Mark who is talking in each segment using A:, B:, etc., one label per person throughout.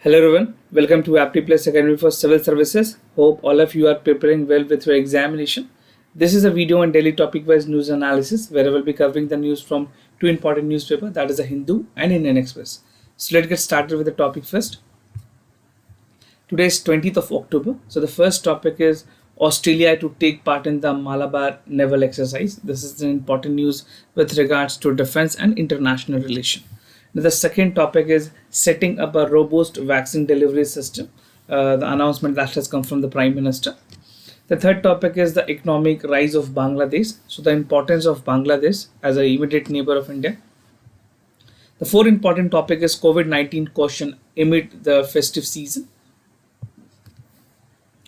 A: Hello everyone, welcome to Aptly Academy for Civil Services. Hope all of you are preparing well with your examination. This is a video on daily topic-wise news analysis where I will be covering the news from two important newspapers, that is the Hindu and Indian Express. So let's get started with the topic first. Today is 20th of October. So the first topic is Australia to take part in the Malabar naval exercise. This is an important news with regards to defense and international relation. Now, the second topic is setting up a robust vaccine delivery system. The announcement that has come from the Prime Minister. The third topic is the economic rise of Bangladesh. So the importance of Bangladesh as an immediate neighbor of India. The fourth important topic is COVID-19 caution amid the festive season.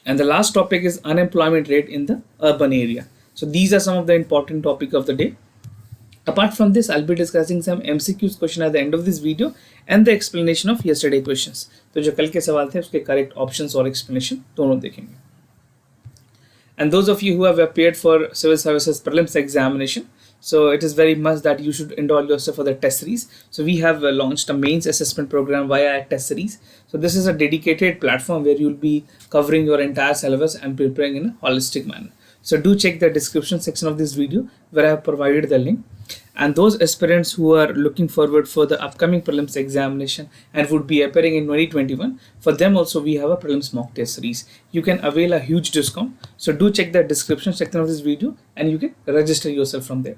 A: And the last topic is unemployment rate in the urban area. So these are some of the important topics of the day. Apart from this, I'll be discussing some MCQs question at the end of this video and the explanation of yesterday questions. तो जो कल के सवाल थे उसके correct options और explanation दोनों देखेंगे. And those of you who have appeared for Civil Services Prelims examination, so it is very much that you should enroll yourself for the test series. So we have launched a mains assessment program via a test series. So this is a dedicated platform where you'll be covering your entire syllabus and preparing in a holistic manner. So do check the description section of this video where I have provided the link. And those aspirants who are looking forward for the upcoming prelims examination and would be appearing in 2021, for them also we have a prelims mock test series. You can avail a huge discount. So do check the description section of this video and you can register yourself from there.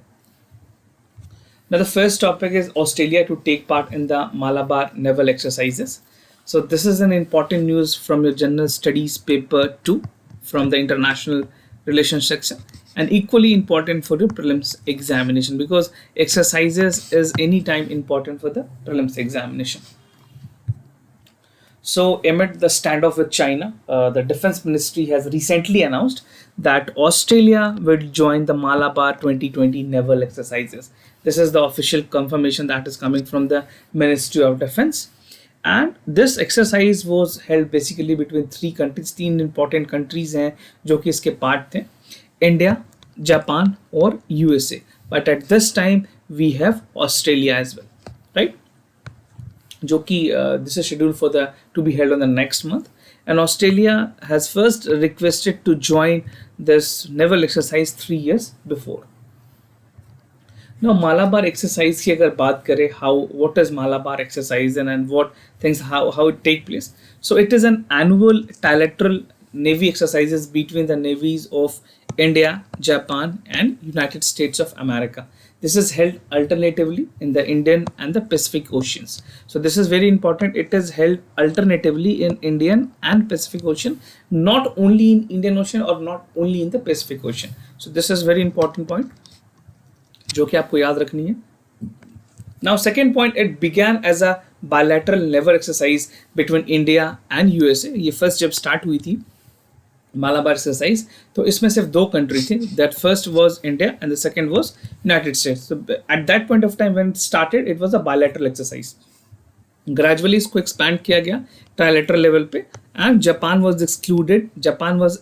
A: Now the first topic is Australia to take part in the Malabar naval exercises. So this is an important news from your general studies paper 2 from the international relations section, and equally important for the prelims examination because exercises is anytime important for the prelims examination. So amid the standoff with China, the defense ministry has recently announced that Australia will join the Malabar 2020 naval exercises. This is the official confirmation that is coming from the Ministry of Defense. And this exercise was held basically between three countries, तीन important countries हैं जो कि इसके part थे, India, Japan और USA. But at this time we have Australia as well, right? जो कि this is scheduled for to be held on the next month. And Australia has first requested to join this naval exercise 3 years before. Now Malabar exercise की अगर बात करें, what is Malabar exercise and what things how it take place. So it is an annual trilateral navy exercises between the navies of India, Japan and United States of America. This is held alternatively in the Indian and the Pacific Oceans. So this is very important. It is held alternatively in Indian and Pacific Ocean, not only in Indian Ocean or not only in the Pacific Ocean. So this is very important point जो कि आपको याद रखनी है. Now second point, it began as a bilateral naval exercise between India and USA. ये first जब start हुई थी Malabar exercise, तो इसमें सिर्फ दो country थे. That first was India and the second was United States. So at that point of time when it started, it was a bilateral exercise. Gradually इसको expand किया गया trilateral level पे, and Japan was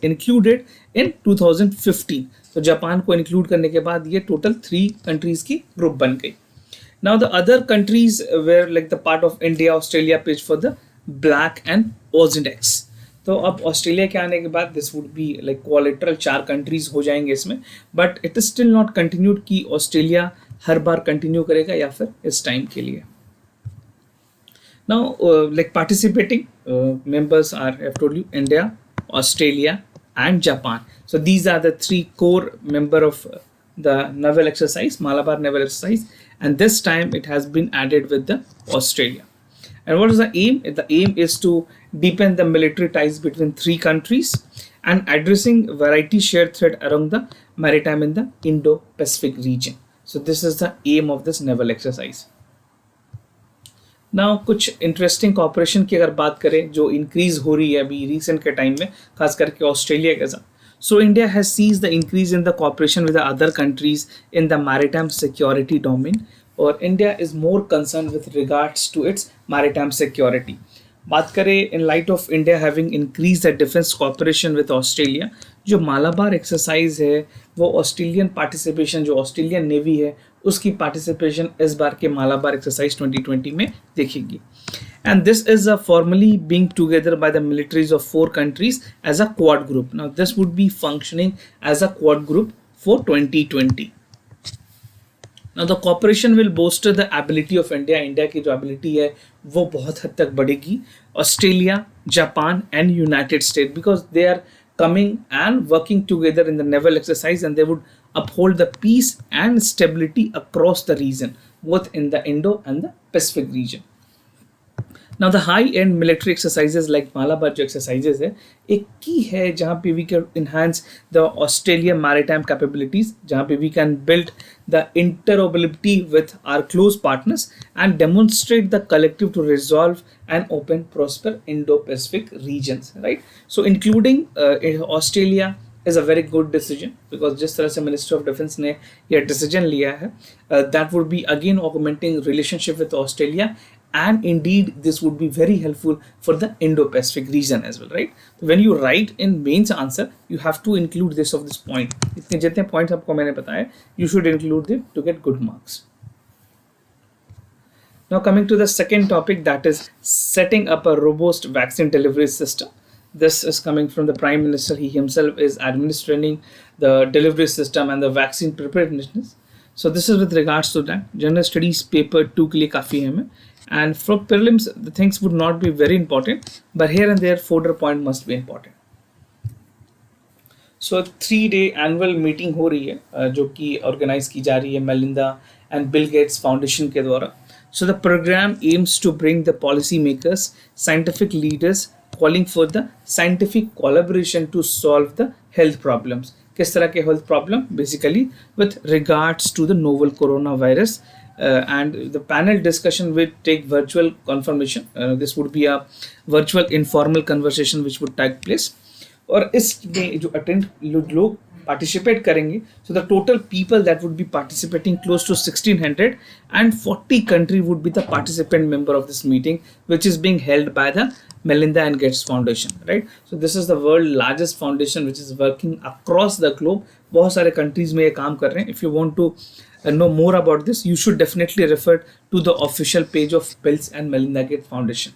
A: included in 2015. तो Japan को include करने के बाद ये टोटल 3 कंट्रीज की ग्रुप बन गई. Now the other countries were like the part of India, Australia pitch for the black and oz index. तो अब ऑस्ट्रेलिया के आने के बाद this would be like collateral 4 countries हो जाएंगे इसमें, but it is still not continued कि ऑस्ट्रेलिया हर बार कंटिन्यू करेगा या फिर इस टाइम के लिए. Now like participating members are I have told you India, Australia and Japan. So these are the 3 core member of the naval exercise, Malabar naval exercise, and this time it has been added with the Australia. And what is the aim? The aim is to deepen the military ties between 3 countries and addressing variety shared threat along the maritime in the Indo-Pacific region. So this is the aim of this naval exercise. Now कुछ interesting corporation की अगर बात करें जो increase हो रही है अभी रिसेंट के टाइम में, खास करके ऑस्ट्रेलिया के साथ. So India has sees the increase in the cooperation with other countries in the maritime security domain, और India is more concern with regards to its maritime security. बात करें in light of India having increase the defence cooperation with Australia, जो Malabar exercise है वो Australian participation, जो Australian navy है उसकी participation इस बार के मालाबार एक्सरसाइज 2020 में देखेगी. and this is formally being together by the militaries of 4 countries as a quad group. Now this would be functioning as a quad group for 2020. Now the cooperation will bolster the ability of India. India की जो ability है वो बहुत हद तक बढ़ेगी. Australia, Japan and United States, because they are coming and working together in the naval exercise, and they would uphold the peace and stability across the region, both in the Indo and the Pacific region. Now the high end military exercises like Malabar जो exercises है एक की है जहाँ पे we can enhance the Australian maritime capabilities, जहाँ पे we can build the interoperability with our close partners and demonstrate the collective to resolve and open prosper Indo-Pacific regions, right? So including Australia is a very good decision, because जिस तरह से Ministry of Defence ने यह decision लिया है, that would be again augmenting relationship with Australia, and indeed this would be very helpful for the Indo-Pacific region as well, right? When you write in mains answer, you have to include this of this point. इतने जितने points आपको मैंने बताए, you should include them to get good marks. Now coming to the second topic, that is setting up a robust vaccine delivery system. This is coming from the Prime Minister. He himself is administering the delivery system and the vaccine preparedness. So this is with regards to that. General Studies paper 2 के लिए काफ़ी है हमें. And for prelims, the things would not be very important, but here and there, folder point must be important. So 3-day annual meeting हो रही है जो कि organize की जा रही है Melinda and Bill Gates Foundation के द्वारा. So the program aims to bring the policy makers, scientific leaders, calling for the scientific collaboration to solve the health problems. किस तरह के health problem? Basically with regards to the novel coronavirus. And the panel discussion will take virtual confirmation. This would be a virtual informal conversation which would take place. और इसमें जो attend लोग participate करेंगे, so the total people that would be participating close to 1600, and 40 country would be the participant member of this meeting, which is being held by the Melinda and Gates Foundation, right? So this is the world largest foundation which is working across the globe. बहुत सारे countries में ये काम कर रहे हैं. If you want to know more about this, you should definitely refer to the official page of Bills and Melinda Gates Foundation.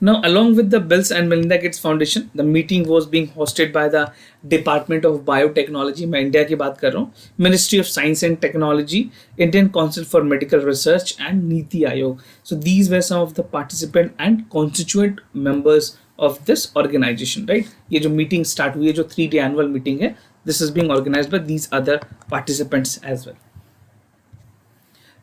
A: Now, along with the Bills and Melinda Gates Foundation, the meeting was being hosted by the Department of Biotechnology. मैं India की बात कर रहा हूँ. Ministry of Science and Technology, Indian Council for Medical Research and Niti Aayog. So these were some of the participant and constituent members of this organization, right? ये जो meeting start हुई है, जो 3-day annual meeting है, this is being organized by these other participants as well.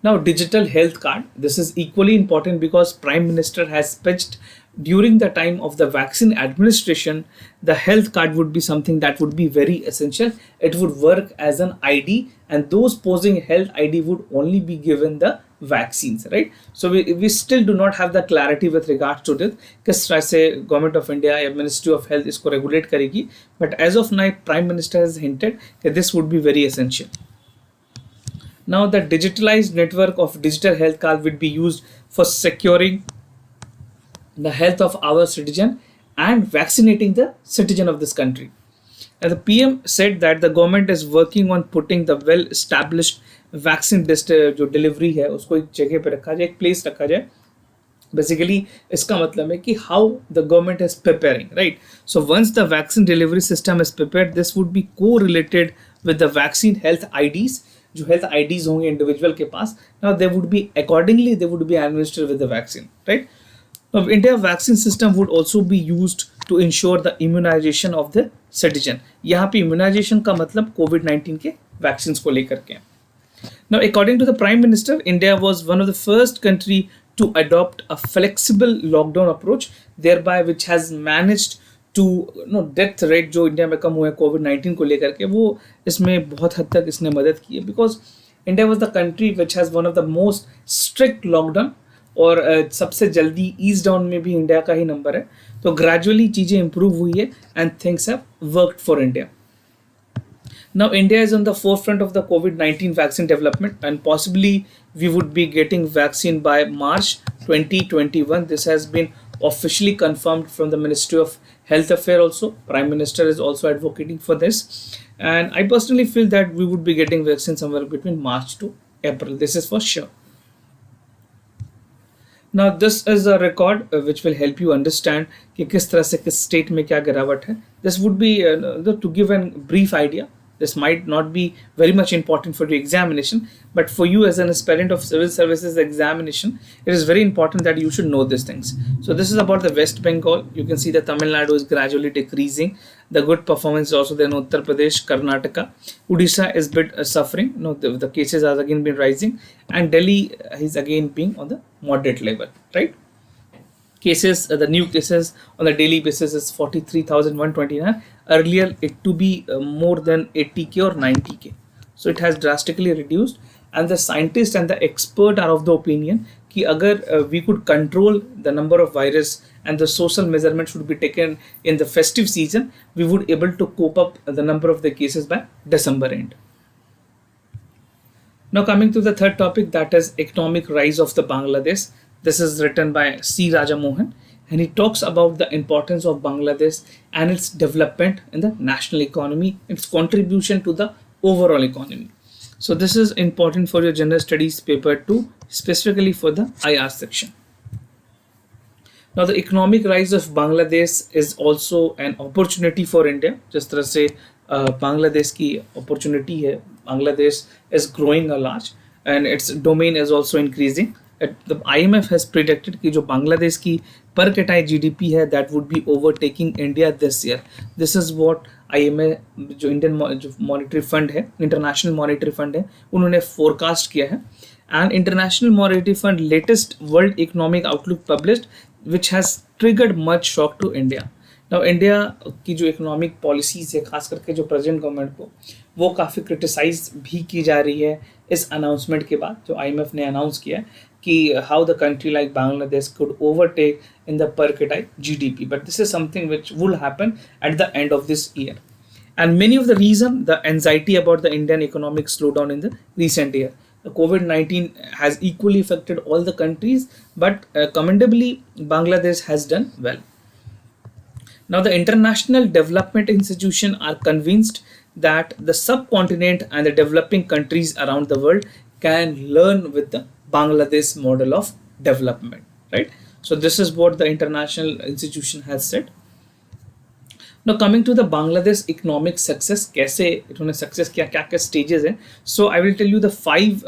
A: Now, digital health card. This is equally important because Prime Minister has pledged during the time of the vaccine administration, the health card would be something that would be very essential. It would work as an ID, and those posing health ID would only be given the vaccines, right? So we still do not have the clarity with regards to this. किस तरह से Government of India या Ministry of Health इसको regulate करेगी? But as of now, Prime Minister has hinted that this would be very essential. Now, the digitalized network of digital health card will be used for securing the health of our citizen and vaccinating the citizen of this country. And the PM said that the government is working on putting the well-established vaccine जो delivery है उसको एक जगह पे रखा जाए, एक place रखा जाए. Basically, इसका मतलब है कि how the government is preparing, right? So once the vaccine delivery system is prepared, this would be correlated with the vaccine health IDs. जो health IDs होंगे individual के पास, now they would be accordingly they would be administered with the vaccine, right? Now, India vaccine system would also be used to ensure the immunization of the citizen. यहाँ पे immunization का मतलब COVID-19 के vaccines को लेकर के. Now, according to the Prime Minister, India was one of the first country to adopt a flexible lockdown approach, thereby which has managed to death rate जो India में कम हुआ है कोविड-19 को लेकर के, वो इसमें बहुत हद तक इसने मदद की है. Because India was the country which has one of the most strict lockdown, और सबसे जल्दी ईज डाउन में भी इंडिया का ही नंबर है. तो ग्रेजुअली चीज़ें इंप्रूव हुई है and things have worked for India. Now, India is on the forefront of the COVID-19 vaccine development, and possibly we would be getting vaccine by March 2021. This has been officially confirmed from the Ministry of Health Affairs also. Prime Minister is also advocating for this. And I personally feel that we would be getting vaccine somewhere between March to April. This is for sure. Now this is a record which will help you understand कि किस तरह से किस state में क्या गिरावट है. This would be to give a brief idea. This might not be very much important for the examination, but for you as an aspirant of civil services examination, it is very important that you should know these things. So this is about the West Bengal. You can see that Tamil Nadu is gradually decreasing. The good performance is also there in Uttar Pradesh, Karnataka. Odisha is bit suffering. No, the cases are again been rising, and Delhi is again being on the moderate level, right? Cases, the new cases on the daily basis is 43,129. Earlier it to be more than 80k or 90k. So it has drastically reduced, and the scientists and the expert are of the opinion कि अगर we could control the number of virus and the social measurement should be taken in the festive season, we would able to cope up the number of the cases by December end. Now coming to the third topic, that is economic rise of the Bangladesh. This is written by C. Rajamohan, and he talks about the importance of Bangladesh and its development in the national economy, its contribution to the overall economy. So this is important for your general studies paper 2, specifically for the IR section. Now the economic rise of Bangladesh is also an opportunity for India. जिस तरह से बांग्लादेश की opportunity है, Bangladesh is growing a large and its domain is also increasing. The IMF has predicted कि जो बांग्लादेश की per capita GDP है that would be overtaking India this year. This is what IMF जो Indian जो monetary fund है, international monetary fund है, उन्होंने forecast किया है. And International Monetary Fund latest World Economic Outlook published, which has triggered much shock to India. Now India की जो economic policies है, खास करके जो present government को, वो काफ़ी criticize भी की जा रही है इस announcement के बाद जो IMF ने announce किया है कि how the country like Bangladesh could overtake in the per capita GDP. But this is something which will happen at the end of this year. And many of the reason, the anxiety about the Indian economic slowdown in the recent year. The COVID-19 has equally affected all the countries, but commendably, Bangladesh has done well. Now, the international development institution are convinced that the subcontinent and the developing countries around the world can learn with the Bangladesh model of development, right? So this is what the international institution has said. Now coming to the Bangladesh economic success, कैसे इन्होंने success किया, क्या क्या stages हैं. So I will tell you the 5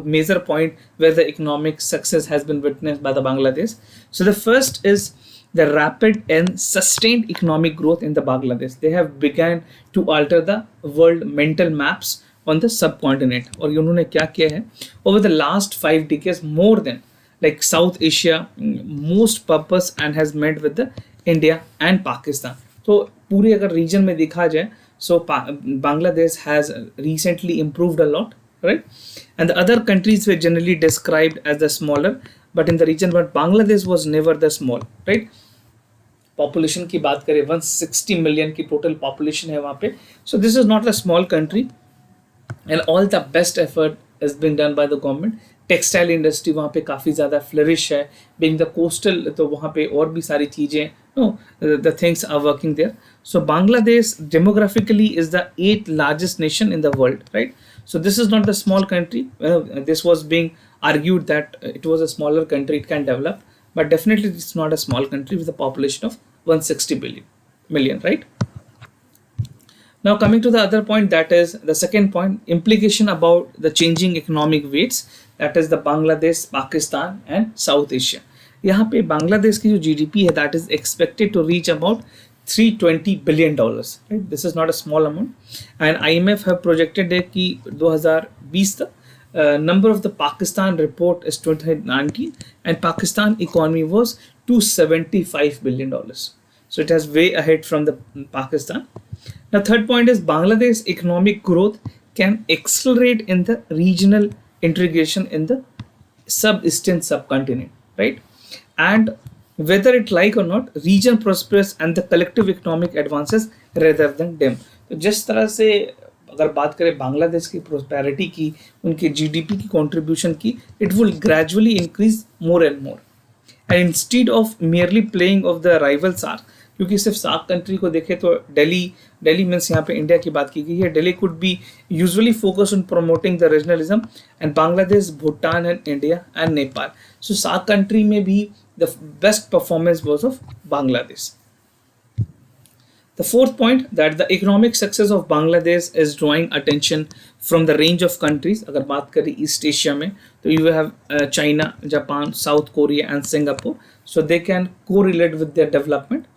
A: major point where the economic success has been witnessed by the Bangladesh. So the first is the rapid and sustained economic growth in the Bangladesh. They have begun to alter the world mental maps on the subcontinent. और उन्होंने क्या किया है, over the last 5 decades more than like South Asia most purpose and has met with the India and Pakistan. तो पूरे अगर reason में देखा जाए, so Bangladesh has recently improved a lot, right? And the other countries were generally described as the smaller, but in the region, but Bangladesh was never the small, right? Population की बात करें 160 million की total population है वहाँ पे. So this is not a small country, and all the best effort has been done by the government. Textile industry वहाँ पे काफ़ी ज़्यादा फ्लरिश है, बीइंग द कोस्टल, तो वहाँ पे और भी सारी चीज़ें, no the things are working there. So Bangladesh demographically is the 8th largest nation in the world, right? So this is not the small country. This was being argued that it was a smaller country, it can develop, but definitely it's not a small country with a population of 160 million, right? Now coming to the other point, that is the second point, implication about the changing economic weights, that is the Bangladesh, Pakistan and South Asia. यहाँ पे बांग्लादेश की जो GDP है that is expected to reach about $320 billion, right? This is not a small amount, and IMF have projected है कि 2020 तक number of the Pakistan report is 2019 and Pakistan economy was $275 billion. So it has way ahead from the Pakistan. Now third point is Bangladesh economic growth can accelerate in the regional integration in the sub-eastern subcontinent, right? And whether it like or not, region prospers and the collective economic advances rather than them. तो जिस तरह से अगर बात करें बांग्लादेश की prosperity की, उनके GDP की contribution की, it will gradually increase more and more. And instead of merely playing of the rivals are, क्योंकि सिर्फ सार्क कंट्री को देखें तो दिल्ली मीन्स यहाँ पे इंडिया की बात की गई है. Delhi could be usually focus on promoting the regionalism and Bangladesh, Bhutan and India and Nepal. So SAARC country में भी the best performance was of Bangladesh. The fourth point, that the economic success of Bangladesh is drawing attention from the range of countries. अगर बात करें east Asia में तो you have China, Japan, South Korea and Singapore. So they can correlate with their development.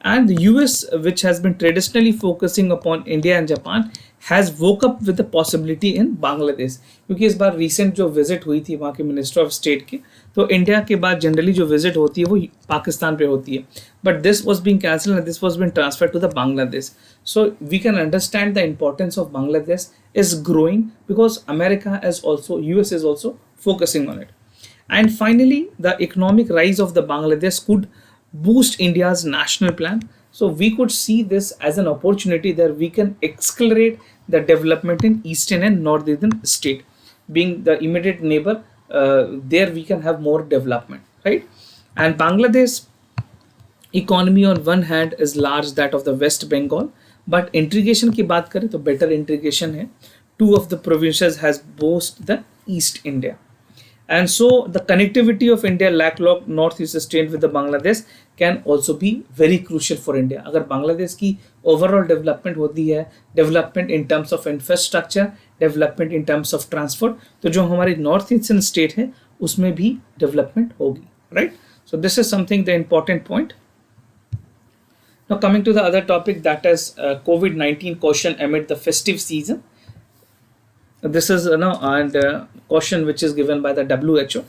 A: And the US, which has been traditionally focusing upon India and Japan, has woke up with the possibility in Bangladesh. क्योंकि इस बार recent जो visit हुई थी वहाँ के minister of state की, तो India के बाद जनरली जो विजिट होती है वो पाकिस्तान पे होती है, but this was being cancelled and this was being transferred to the Bangladesh. So we can understand the importance of Bangladesh is growing because America is also, US is also focusing on it. And finally the economic rise of the Bangladesh could boost India's national plan. So we could see this as an opportunity that we can accelerate the development in eastern and northern state. Being the immediate neighbor, there we can have more development, right? And Bangladesh economy on one hand is large that of the West Bengal, but integration की बात करें तो better integration है. Two of the provinces has boast the East India. And so the connectivity of India landlocked northeast state with the Bangladesh can also be very crucial for India. अगर बांग्लादेश की overall development होती है, development in terms of infrastructure, development in terms of transport, तो जो हमारी north eastern state है उसमें भी development होगी, right? So this is something the important point. Now coming to the other topic, that is COVID-19 caution amid the festive season. This is caution which is given by the WHO.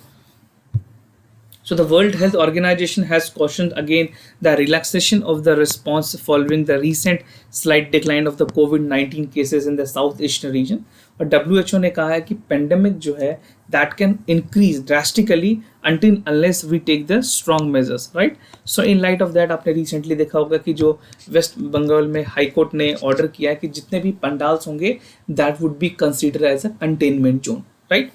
A: So the World Health Organization has cautioned again the relaxation of the response following the recent slight decline of the COVID-19 cases in the southeastern region. और WHO ने कहा है कि pandemic जो है that can increase drastically until unless we take the strong measures, right? So in light of that, आपने recently देखा होगा कि जो वेस्ट बंगाल में हाई कोर्ट ने ऑर्डर किया है कि जितने भी पंडाल्स होंगे that would be considered as a containment zone, right?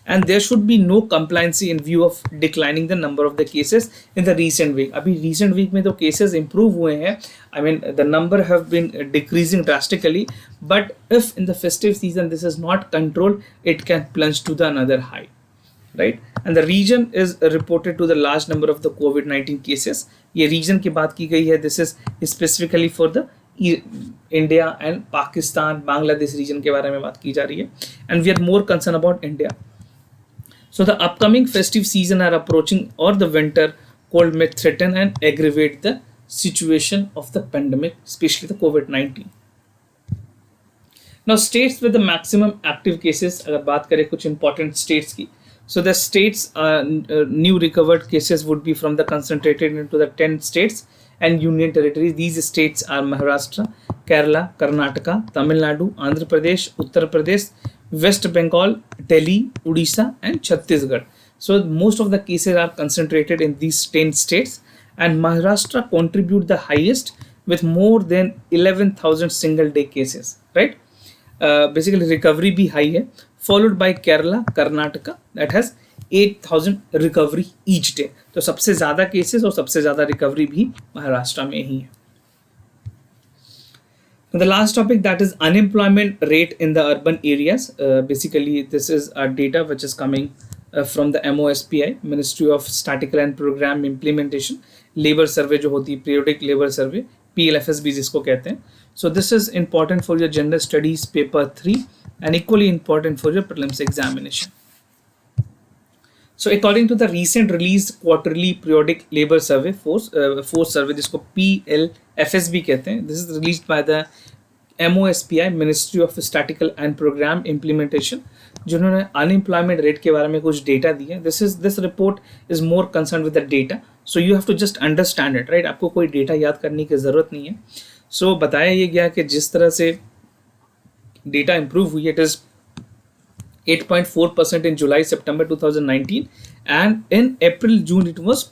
A: And there should be no compliancy in view of declining the number of the cases in the recent week. अभी recent week में तो cases improve हुए हैं. I mean the number have been decreasing drastically. But if in the festive season this is not controlled, it can plunge to the another high, right? And the region is reported to the large number of the COVID-19 cases. ये region की बात की गई है. This is specifically for the India and Pakistan Bangladesh region के बारे में बात की जा रही है. And we are more concern about India. So the upcoming festive season are approaching और द विंटर कोल्ड में threaten and aggravate the situation of the pandemic, specially the कोविड-19. Now states with the maximum active cases, अगर बात करें कुछ important states की, so the states new recovered cases would be from the concentrated into the 10 states and union territories. These states are Maharashtra, Kerala, Karnataka, Tamil Nadu, Andhra Pradesh, Uttar Pradesh, West Bengal, Delhi, Odisha and Chhattisgarh. So most of the cases are concentrated in these 10 states, and Maharashtra contribute the highest with more than 11,000 single day cases, right? Basically recovery भी high है, followed by Kerala, Karnataka that has 8,000 recovery each day. तो सबसे ज़्यादा cases और सबसे ज़्यादा recovery भी महाराष्ट्र में ही है. The last topic, that is unemployment rate in the urban areas. Basically this is a data which is coming from the MOSPI, Ministry of Statistical and Program Implementation. Labour survey जो होती है, periodic labour सर्वे, PLFS भी जिसको कहते हैं. So this is important for your general studies paper 3 and equally important for your prelims examination. So according to the recent released quarterly periodic labor survey, force survey जिसको PLFS भी कहते हैं, this is released by the MOSPI, Ministry of Statistical and Program Implementation, जिन्होंने unemployment rate के बारे में कुछ data दिए. This report is more concerned with the data, so you have to just understand it, right? आपको कोई data याद करने की ज़रूरत नहीं है. So बताया ये गया कि जिस तरह से data improve हुई, it is 8.4% in July-September 2019, and in April-June it was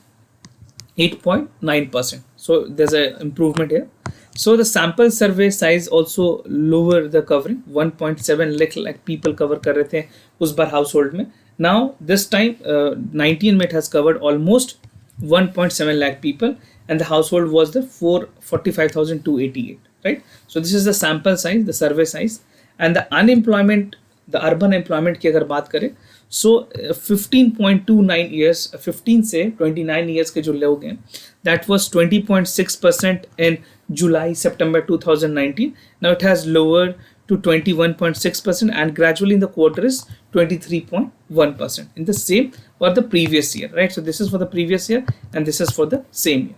A: 8.9%. So there's an improvement here. So the sample survey size also lower the covering. 1.7 lakh people cover कर रहे थे उस बार household में. Now this time 19 में it has covered almost 1.7 lakh people, and the household was the 445,288, right? So this is the sample size, the survey size. And the unemployment, the urban employment की अगर बात करें, so 15.29 years, 15 से 29 years के जो लोग हैं, that was 20.6% in July September 2019. Now it has lowered to 21.6%, and gradually in the quarter is 23.1% in the same for the previous year, right? So this is for the previous year and this is for the same year.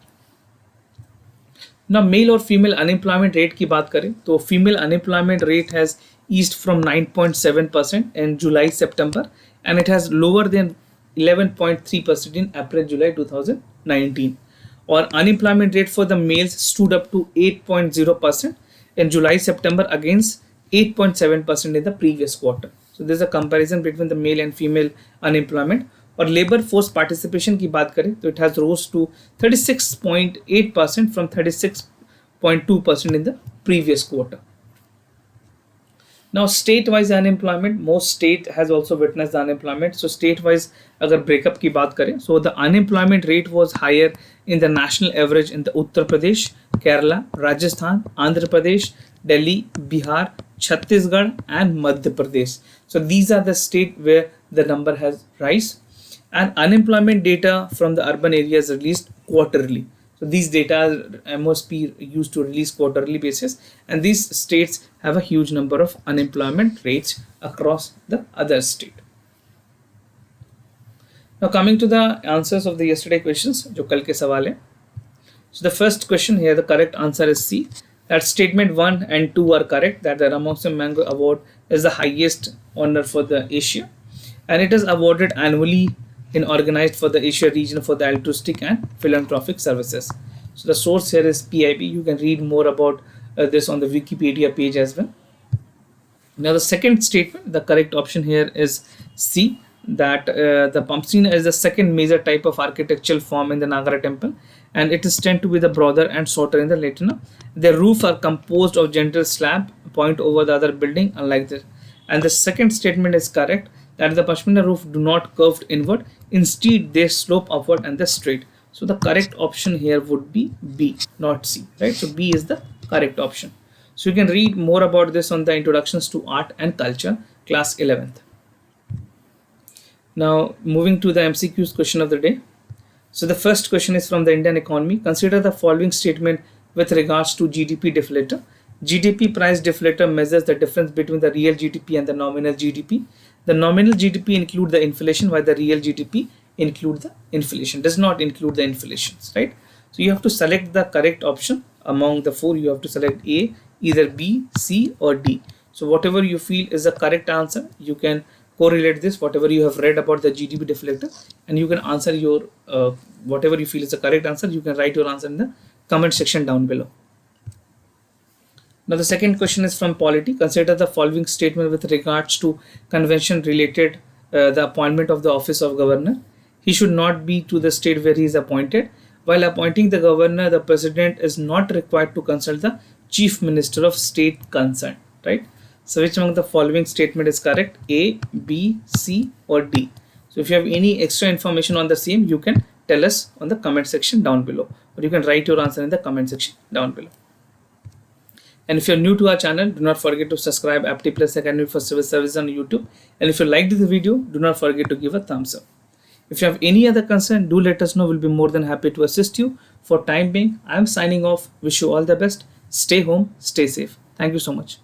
A: Now male और female unemployment rate की बात करें तो female unemployment rate has eased from 9.7% in July September, and it has lower than 11.3% in April July 2019. Or unemployment rate for the males stood up to 8.0% in July September against 8.7% in the previous quarter. So there's a comparison between the male and female unemployment. और labour force participation की बात करें तो it has rose to 36.8% from 36.2% in the previous quarter. Now state wise unemployment, most state has also witnessed the unemployment. So state wise अगर breakup की बात करें, so the unemployment rate was higher in the national average in the Uttar Pradesh, Kerala, Rajasthan, Andhra Pradesh, Delhi, Bihar, Chhattisgarh and Madhya Pradesh. So these are the state where the number has rise. And unemployment data from the urban areas released quarterly. So these data MOSP used to release quarterly basis, and these states have a huge number of unemployment rates across the other state. Now coming to the answers of the yesterday questions, जो कल के सवाल हैं. So the first question here, the correct answer is C. That statement 1 and 2 are correct. That the Ramon Mango Award is the highest honor for the Asia, and it is awarded annually in organized for the Asia region for the altruistic and philanthropic services. So the source here is PIB. You can read more about this on the Wikipedia page as well. Now the second statement, the correct option here is C. That the Pumpsina is the second major type of architectural form in the Nagara temple, and it is tend to be the broader and shorter in the Latina. The roof are composed of gentle slab point over the other building, unlike this. And the second statement is correct, that the Pashmina roof do not curve inward, instead they slope upward and the straight. So the correct option here would be B, not C, right? So B is the correct option. So you can read more about this on the Introductions to Art and Culture, class 11th. Now moving to the MCQs question of the day. So the first question is from the Indian economy. Consider the following statement with regards to GDP deflator. GDP price deflator measures the difference between the real GDP and the nominal GDP. The nominal GDP include the inflation, while the real GDP include the inflation, does not include the inflations, right? So you have to select the correct option among the four. You have to select A, either B, C or D. So whatever you feel is the correct answer, you can correlate this, whatever you have read about the GDP deflator, and you can answer your whatever you feel is the correct answer. You can write your answer in the comment section down below. Now the second question is from Polity. Consider the following statement with regards to convention related the appointment of the office of governor. He should not be to the state where he is appointed. While appointing the governor, the president is not required to consult the chief minister of state concerned, right? So which among the following statement is correct? A, B, C or D? So if you have any extra information on the same, you can tell us on the comment section down below, or you can write your answer in the comment section down below. And if you're new to our channel, do not forget to subscribe Apti Plus Academy for Civil Service on YouTube. And if you liked this video, do not forget to give a thumbs up. If you have any other concern, do let us know. We'll be more than happy to assist you. For time being, I am signing off. Wish you all the best. Stay home, stay safe. Thank you so much.